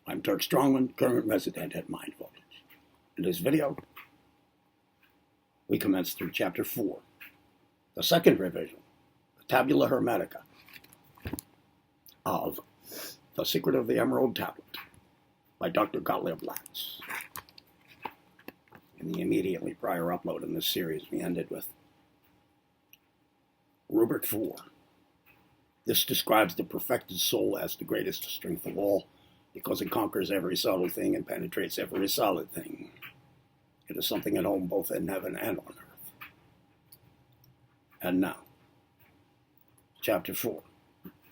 I'm Turk Strongman, current resident at Mind Voltage. In this video, we commence through Chapter 4, the second revision, the Tabula Hermetica of The Secret of the Emerald Tablet by Dr. Gottlieb Latz. In the immediately prior upload in this series, we ended with Rubric 4. This describes the perfected soul as the greatest strength of all, because it conquers every subtle thing and penetrates every solid thing. It is something at home both in heaven and on earth. And now, Chapter 4.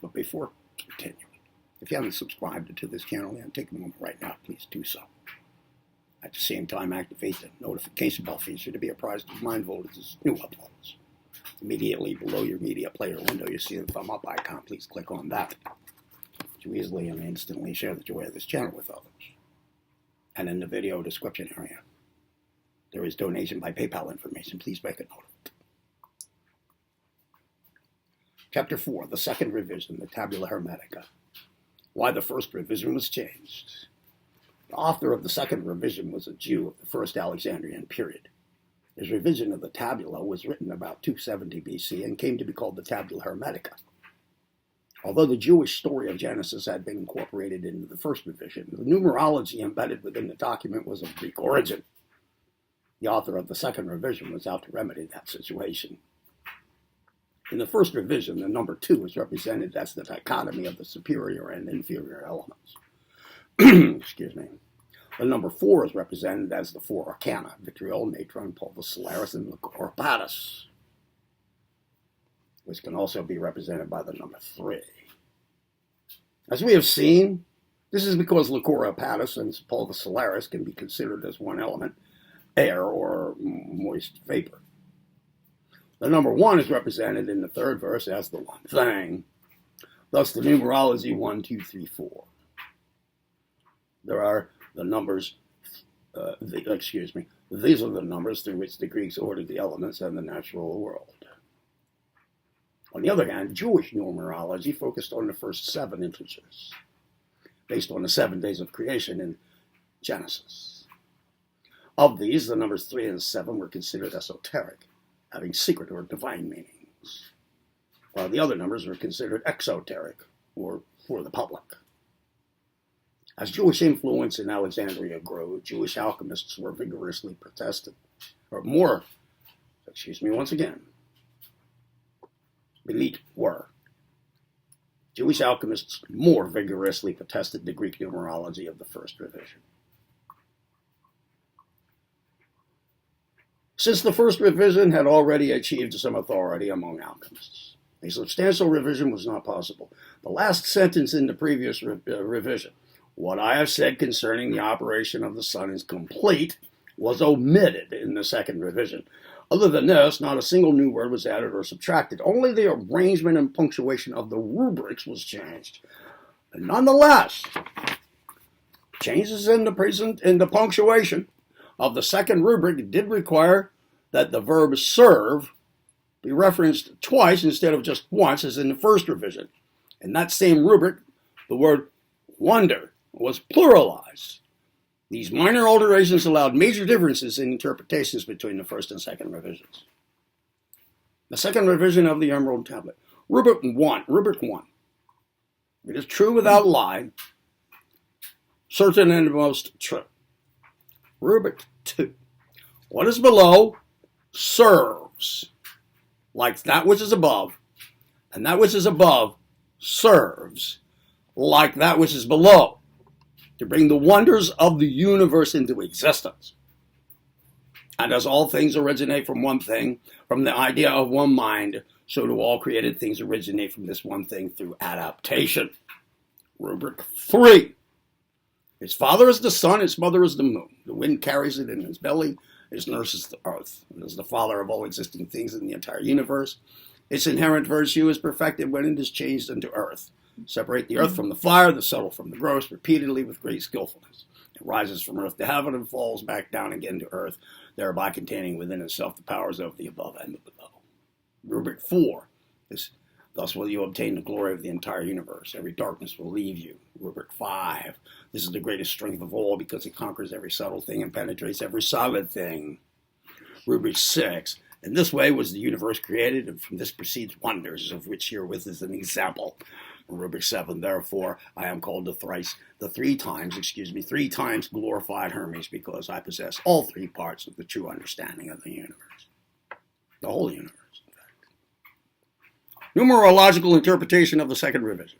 But before continuing, if you haven't subscribed to this channel, then take a moment right now, please do so. At the same time, activate the notification bell feature to be apprised of Mind Voltage's new uploads. Immediately below your media player window, you see the thumb up icon. Please click on that to easily and instantly share the joy of this channel with others. And in the video description area, there is donation by PayPal information. Please make a note of it. Chapter 4, the second revision, the Tabula Hermetica. Why the first revision was changed. The author of the second revision was a Jew of the first Alexandrian period. His revision of the Tabula was written about 270 BC and came to be called the Tabula Hermetica. Although the Jewish story of Genesis had been incorporated into the first revision, the numerology embedded within the document was of Greek origin. The author of the second revision was out to remedy that situation. In the first revision, the number 2 is represented as the dichotomy of the superior and inferior elements. Excuse me. The number 4 is represented as the 4 arcana: vitriol, natron, pulvis, solaris, and liquor hepatis, which can also be represented by the number 3. As we have seen, this is because liquor hepatis and pulvis solaris can be considered as one element, air or moist vapor. The number 1 is represented in the third verse as the one thing. Thus the numerology 1, 2, 3, 4. There are the numbers, these are the numbers through which the Greeks ordered the elements and the natural world. On the other hand, Jewish numerology focused on the first 7 integers, based on the 7 days of creation in Genesis. Of these, the numbers 3 and 7 were considered esoteric, having secret or divine meanings, while the other numbers were considered exoteric, or for the public. As Jewish influence in Alexandria grew, Jewish alchemists were vigorously protested, Jewish alchemists more vigorously protested the Greek numerology of the first revision. Since the first revision had already achieved some authority among alchemists, a substantial revision was not possible. The last sentence in the previous revision, "What I have said concerning the operation of the sun is complete," was omitted in the second revision. Other than this, not a single new word was added or subtracted. Only the arrangement and punctuation of the rubrics was changed. And nonetheless, changes in the punctuation of the second rubric did require that the verb serve be referenced twice instead of just once as in the first revision. In that same rubric, the word wonder was pluralized. These minor alterations allowed major differences in interpretations between the first and second revisions. The second revision of the Emerald Tablet. Rubric 1. It is true without lie, certain and most true. Rubric 2. What is below serves, like that which is above, and that which is above serves, like that which is below, to bring the wonders of the universe into existence. And as all things originate from one thing, from the idea of one mind, so do all created things originate from this one thing through adaptation. Rubric 3. Its father is the sun, its mother is the moon. The wind carries it in its belly, its nurse is the earth. It is the father of all existing things in the entire universe. Its inherent virtue is perfected when it is changed into earth. Separate the earth from the fire, the subtle from the gross, repeatedly with great skillfulness. It rises from earth to heaven and falls back down again to earth, thereby containing within itself the powers of the above and the below. Rubric 4 is Thus will you obtain the glory of the entire universe. Every darkness will leave you. Rubric 5. This is the greatest strength of all because it conquers every subtle thing and penetrates every solid thing. Rubric 6. In this way was the universe created, and from this proceeds wonders, of which herewith is an example. Rubric 7. Therefore, I am called three times glorified Hermes, because I possess all three parts of the true understanding of the universe. The whole universe. Numerological interpretation of the second revision.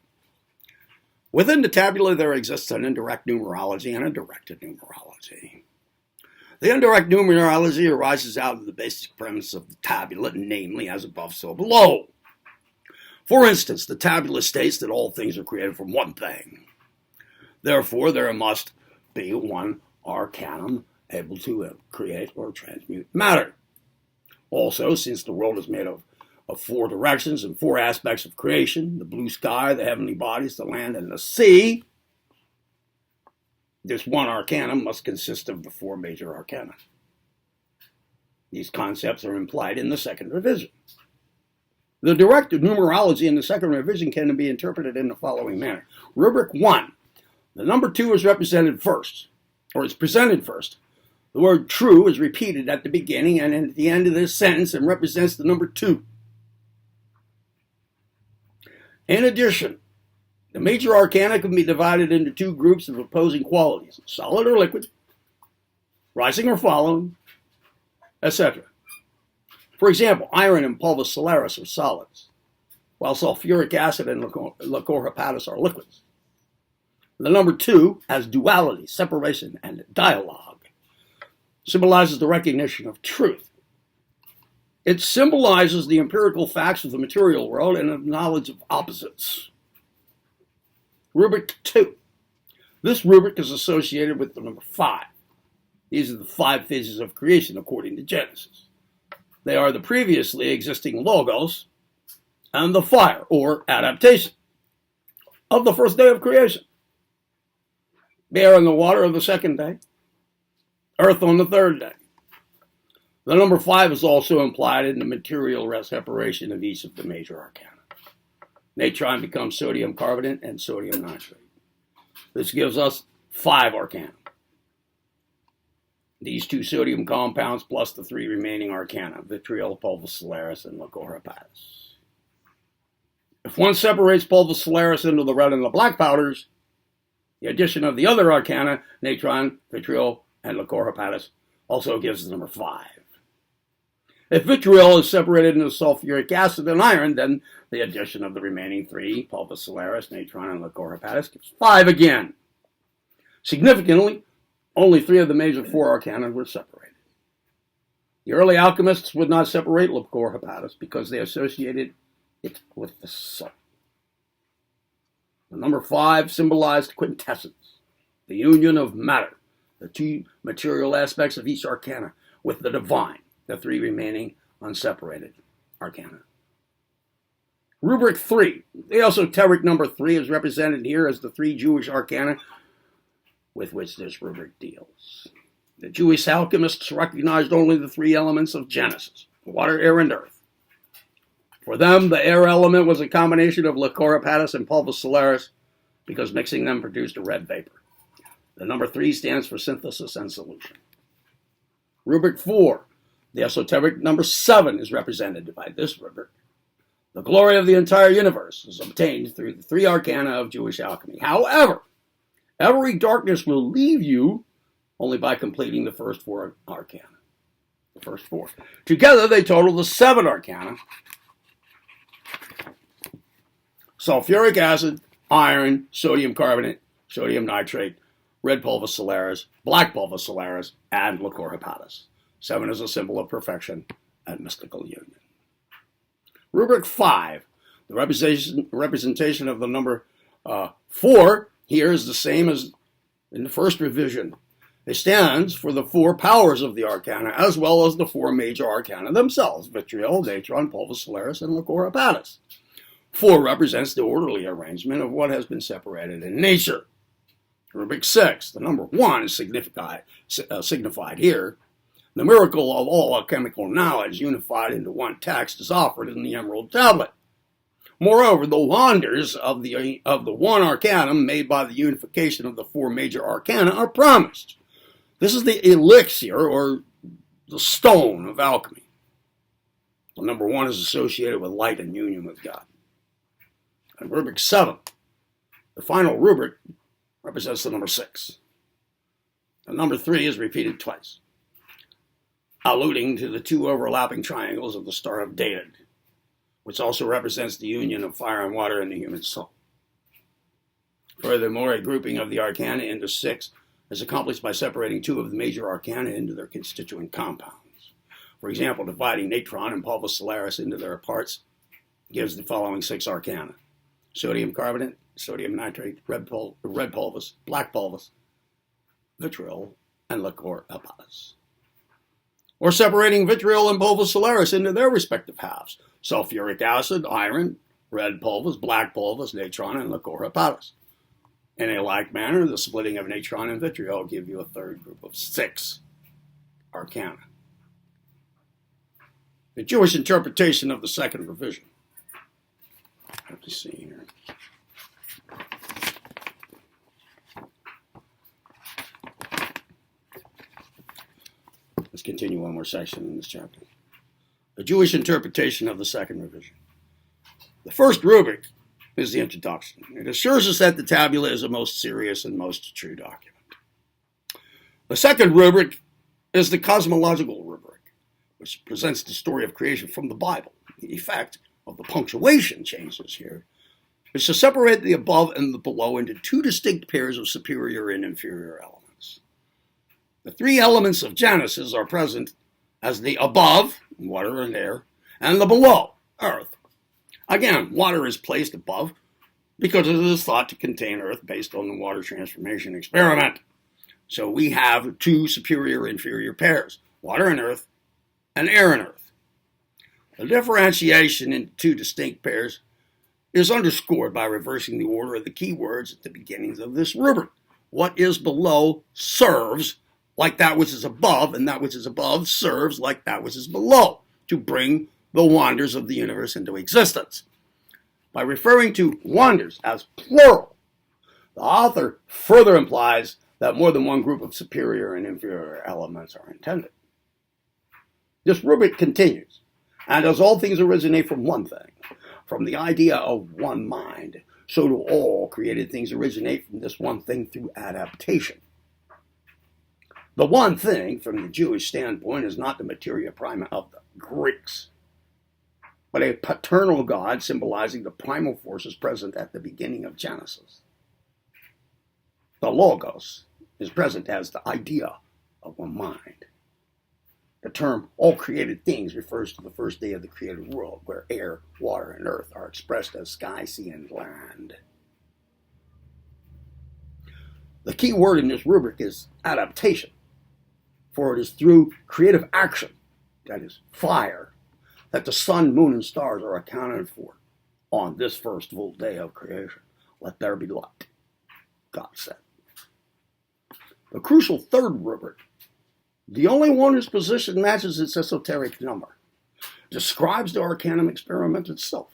Within the tabula there exists an indirect numerology and a directed numerology. The indirect numerology arises out of the basic premise of the tabula, namely as above so below. For instance, the tabula states that all things are created from one thing. Therefore, there must be one arcanum able to create or transmute matter. Also, since the world is made of four directions and four aspects of creation, the blue sky, the heavenly bodies, the land, and the sea, this one arcanum must consist of the four major arcana. These concepts are implied in the second revision. The directed numerology in the second revision can be interpreted in the following manner. Rubric 1. The number 2 is represented first, or is presented first. The word true is repeated at the beginning and at the end of this sentence and represents the number 2. In addition, the major arcana can be divided into two groups of opposing qualities, solid or liquid, rising or falling, etc. For example, iron and pulvis solaris are solids, while sulfuric acid and liquor hepatis are liquids. The number 2 has duality, separation, and dialogue. Symbolizes the recognition of truth. It symbolizes the empirical facts of the material world and of knowledge of opposites. Rubric 2. This rubric is associated with the number 5. These are the 5 phases of creation according to Genesis. They are the previously existing logos and the fire, or adaptation, of the first day of creation. The air and the water of the second day. Earth on the third day. The number 5 is also implied in the material separation of each of the major arcana. Natron becomes sodium carbonate and sodium nitrate. This gives us 5 arcana. These 2 sodium compounds plus the 3 remaining arcana, vitriol, pulvis solaris, and liquor hepatis. If one separates pulvis solaris into the red and the black powders, the addition of the other arcana, natron, vitriol, and liquor hepatis, also gives the number 5. If vitriol is separated into sulfuric acid and iron, then the addition of the remaining 3, pulvis solaris, natron, and liquor hepatis, gives 5 again. Significantly, only 3 of the major 4 arcana were separated. The early alchemists would not separate liquor hepatis because they associated it with the sun. The number 5 symbolized quintessence, the union of matter, the 2 material aspects of each arcana, with the divine, the 3 remaining unseparated arcana. Rubric 3. The esoteric number 3 is represented here as the 3 Jewish arcana with which this rubric deals. The Jewish alchemists recognized only the 3 elements of Genesis, water, air, and earth. For them, the air element was a combination of liquor hepatis and pulvis solaris because mixing them produced a red vapor. The number 3 stands for synthesis and solution. Rubric 4. The esoteric number 7 is represented by this rubric. The glory of the entire universe is obtained through the 3 arcana of Jewish alchemy. However, every darkness will leave you only by completing the first 4 arcana. The first 4. Together, they total the 7 arcana. Sulfuric acid, iron, sodium carbonate, sodium nitrate, red pulvis solaris, black pulvis solaris, and liquor hepatis. 7 is a symbol of perfection and mystical union. Rubric 5. The representation of the number 4 here is the same as in the first revision. It stands for the 4 powers of the arcana, as well as the 4 major arcana themselves, vitriol, natron, pulvis solaris, and liquor hepatis. 4 represents the orderly arrangement of what has been separated in nature. Rubric 6. The number 1 is signified here. The miracle of all alchemical knowledge unified into one text is offered in the Emerald Tablet. Moreover, the wonders of the one arcanum made by the unification of the four major arcana are promised. This is the elixir, or the stone of alchemy. The number 1 is associated with light and union with God. And rubric 7, the final rubric, represents the number 6. The number 3 is repeated twice, alluding to the 2 overlapping triangles of the star of Decoded, which also represents the union of fire and water in the human soul. Furthermore, a grouping of the arcana into 6 is accomplished by separating 2 of the major arcana into their constituent compounds. For example, dividing natron and pulvis solaris into their parts gives the following 6 arcana: sodium carbonate, sodium nitrate, red pulvis, black pulvis, vitriol, and liquor hepatis. Or separating vitriol and pulvis solaris into their respective halves: sulfuric acid, iron, red pulvis, black pulvis, natron, and liquor hepatis. In a like manner, the splitting of natron and vitriol give you a third group of 6 arcana. The Jewish interpretation of the second revision. Have to see here. Let's continue one more section in this chapter. The Jewish interpretation of the second revision. The first rubric is the introduction. It assures us that the tabula is a most serious and most true document. The second rubric is the cosmological rubric, which presents the story of creation from the Bible. The effect of the punctuation changes here is to separate the above and the below into 2 distinct pairs of superior and inferior elements. The 3 elements of Genesis are present as the above, water and air, and the below, earth. Again, water is placed above because it is thought to contain earth based on the water transformation experiment. So we have 2 superior and inferior pairs, water and earth, and air and earth. The differentiation into 2 distinct pairs is underscored by reversing the order of the key words at the beginnings of this rubric. What is below serves like that which is above, and that which is above serves like that which is below, to bring the wonders of the universe into existence. By referring to wonders as plural, the author further implies that more than one group of superior and inferior elements are intended. This rubric continues, and as all things originate from one thing, from the idea of one mind, so do all created things originate from this one thing through adaptation. The one thing, from the Jewish standpoint, is not the materia prima of the Greeks, but a paternal God symbolizing the primal forces present at the beginning of Genesis. The Logos is present as the idea of one mind. The term all created things refers to the first day of the created world, where air, water, and earth are expressed as sky, sea, and land. The key word in this rubric is adaptation, for it is through creative action, that is, fire, that the sun, moon, and stars are accounted for on this first full day of creation. Let there be light, God said. The crucial third rubric, the only one whose position matches its esoteric number, describes the Arcanum experiment itself.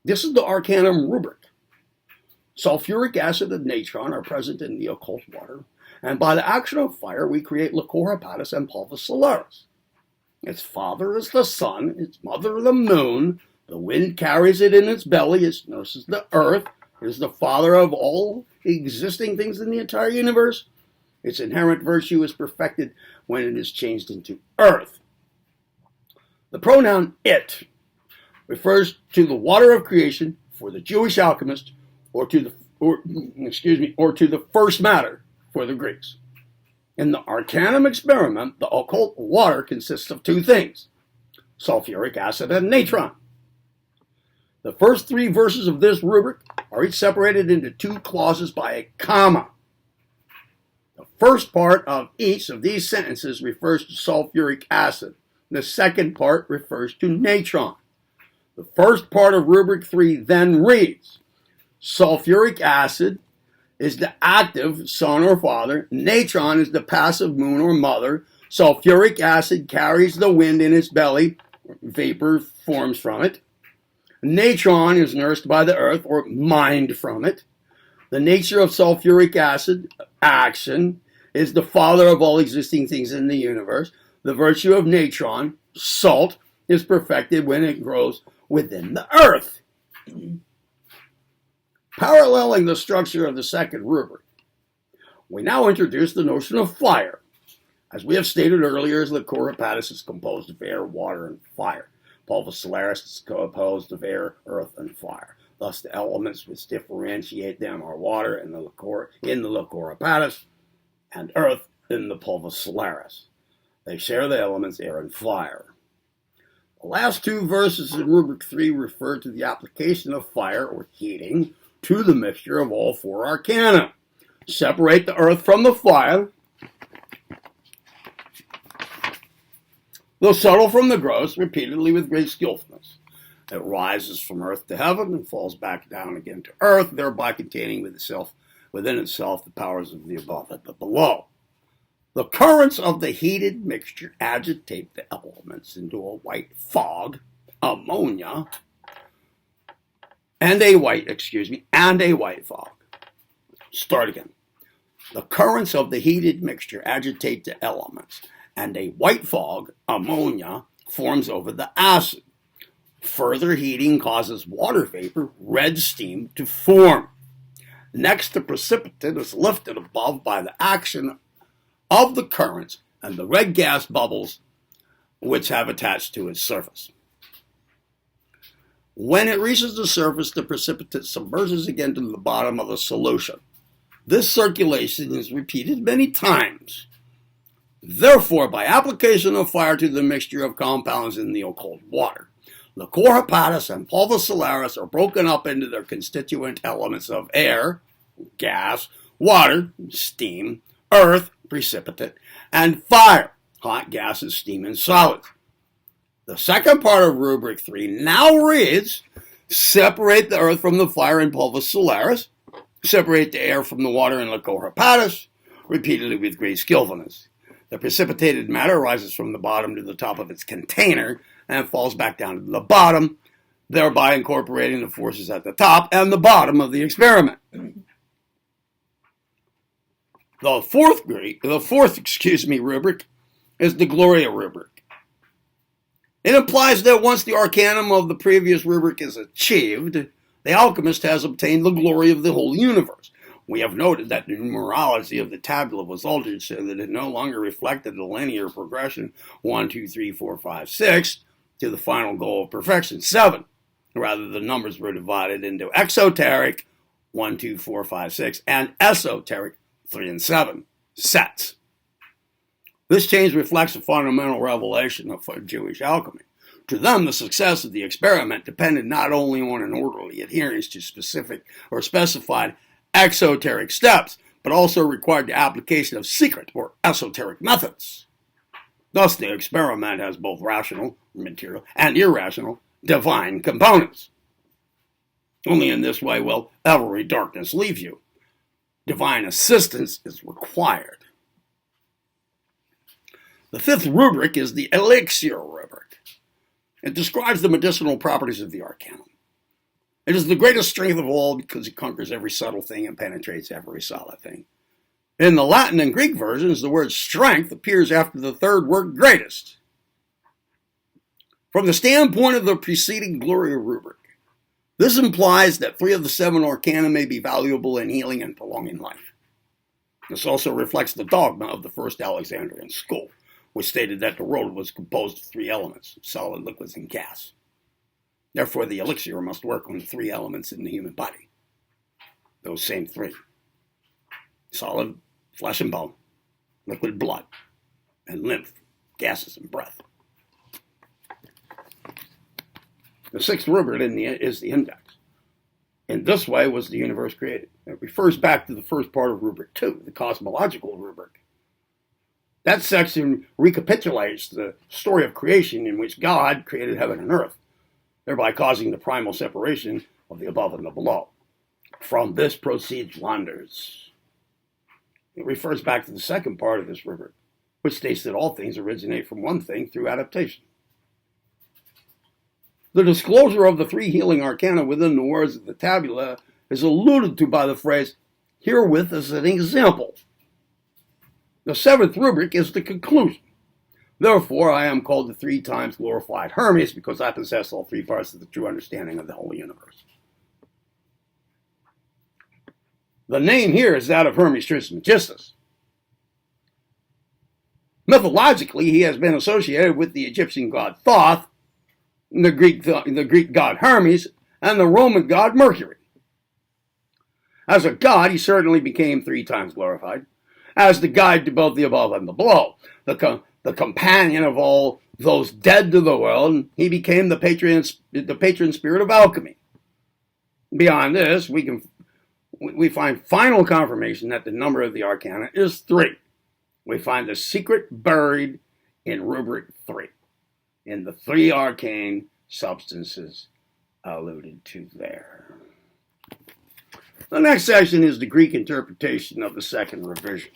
This is the Arcanum rubric. Sulfuric acid and natron are present in the occult water, and by the action of fire we create liquor hepatis and pulvis solaris. Its father is the sun, its mother the moon, the wind carries it in its belly, its nurse is the earth, it is the father of all existing things in the entire universe. Its inherent virtue is perfected when it is changed into earth. The pronoun it refers to the water of creation for the Jewish alchemist, or to the first matter for the Greeks. In the Arcanum experiment, the occult water consists of 2 things: sulfuric acid and natron. The first 3 verses of this rubric are each separated into 2 clauses by a comma. The first part of each of these sentences refers to sulfuric acid. The second part refers to natron. The first part of rubric 3 then reads: sulfuric acid is the active son or father. Natron is the passive moon or mother. Sulfuric acid carries the wind in its belly. Vapor forms from it. Natron is nursed by the earth or mined from it. The nature of sulfuric acid action is the father of all existing things in the universe. The virtue of natron, salt, is perfected when it grows within the earth. Paralleling the structure of the second rubric, we now introduce the notion of fire. As we have stated earlier, the core apparatus is composed of air, water, and fire. Pulvis solaris is composed of air, earth, and fire. Thus, the elements which differentiate them are water in the liquor apparatus and earth in the pulvis solaris. They share the elements air and fire. The last two verses in rubric 3 refer to the application of fire or heating to the mixture of all four arcana. Separate the earth from the fire, the subtle from the gross, repeatedly with great skillfulness. It rises from earth to heaven and falls back down again to earth, thereby containing within itself the powers of the above and the below. The currents of the heated mixture agitate the elements into a white fog, ammonia, and a white fog. Start again. The currents of the heated mixture agitate the elements, and a white fog, ammonia, forms over the acid. Further heating causes water vapor, red steam, to form. Next, the precipitate is lifted above by the action of the currents and the red gas bubbles which have attached to its surface. When it reaches the surface, the precipitate submerges again to the bottom of the solution. This circulation is repeated many times. Therefore, by application of fire to the mixture of compounds in the cold water, liquor hepatis and pulvis solaris are broken up into their constituent elements of air, gas, water, steam, earth, precipitate, and fire, hot gases, steam, and solids. The second part of rubric 3 now reads, separate the earth from the fire and pulvis solaris, separate the air from the water and liquor hepatis, repeatedly with great skillfulness. The precipitated matter rises from the bottom to the top of its container and falls back down to the bottom, thereby incorporating the forces at the top and the bottom of the experiment. The fourth rubric is the Gloria rubric. It implies that once the arcanum of the previous rubric is achieved, the alchemist has obtained the glory of the whole universe. We have noted that the numerology of the tabula was altered so that it no longer reflected the linear progression 1, 2, 3, 4, 5, 6 to the final goal of perfection 7. Rather, the numbers were divided into exoteric 1, 2, 4, 5, 6 and esoteric 3 and 7 sets. This change reflects a fundamental revelation of Jewish alchemy. To them, the success of the experiment depended not only on an orderly adherence to specific or specified exoteric steps, but also required the application of secret or esoteric methods. Thus, the experiment has both rational, material, and irrational, divine components. Only in this way will every darkness leave you. Divine assistance is required. The fifth rubric is the elixir rubric. It describes the medicinal properties of the arcanum. It is the greatest strength of all because it conquers every subtle thing and penetrates every solid thing. In the Latin and Greek versions, the word strength appears after the third word greatest. From the standpoint of the preceding Gloria rubric, this implies that 3 of the 7 arcana may be valuable in healing and prolonging life. This also reflects the dogma of the first Alexandrian school, which stated that the world was composed of 3 elements, solid, liquids, and gas. Therefore, the elixir must work on the 3 elements in the human body. Those same 3. Solid, flesh and bone, liquid blood, and lymph, gases, and breath. The 6th rubric is the index. In this way was the universe created. It refers back to the first part of rubric 2, the cosmological rubric. That section recapitulates the story of creation in which God created heaven and earth, thereby causing the primal separation of the above and the below. From this proceeds wonders. It refers back to the second part of this rubric, which states that all things originate from one thing through adaptation. The disclosure of the three healing arcana within the words of the tabula is alluded to by the phrase, herewith as an example. The seventh rubric is the conclusion. Therefore, I am called the 3 times glorified Hermes because I possess all 3 parts of the true understanding of the whole universe. The name here is that of Hermes Trismegistus. Mythologically, he has been associated with the Egyptian god Thoth, the Greek god Hermes, and the Roman god Mercury. As a god, he certainly became 3 times glorified, as the guide to both the above and the below, the companion of all those dead to the world. He became the patron spirit of alchemy. Beyond this, we find final confirmation that the number of the arcana is 3. We find the secret buried in rubric 3, in the 3 arcane substances alluded to there. The next section is the Greek interpretation of the second revision,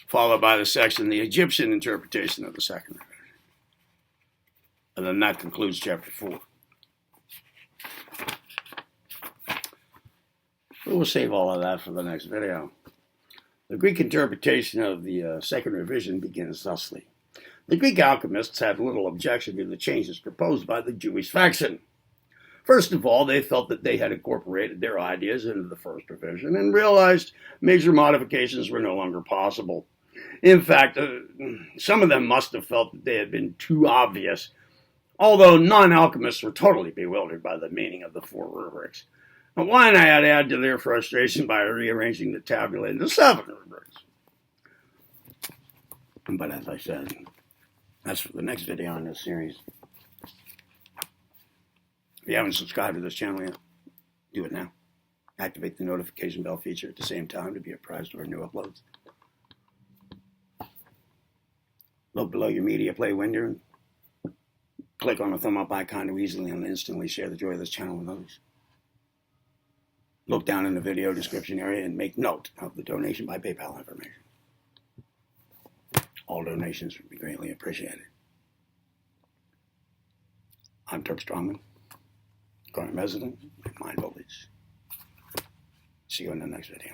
followed by the section, the Egyptian interpretation of the second revision. And then that concludes chapter 4. We will save all of that for the next video. The Greek interpretation of the second revision begins thusly. The Greek alchemists had little objection to the changes proposed by the Jewish faction. First of all, they felt that they had incorporated their ideas into the first revision and realized major modifications were no longer possible. In fact, some of them must have felt that they had been too obvious, although non-alchemists were totally bewildered by the meaning of the 4 rubrics. Now, why not add to their frustration by rearranging the tabula into 7 rubrics? But as I said, that's for the next video in this series. If you haven't subscribed to this channel yet, do it now. Activate the notification bell feature at the same time to be apprised of our new uploads. Look below your media play window and click on the thumb up icon to easily and instantly share the joy of this channel with others. Look down in the video description area and make note of the donation by PayPal information. All donations would be greatly appreciated. I'm Turk Strongman, current resident of Mind Village. See you in the next video.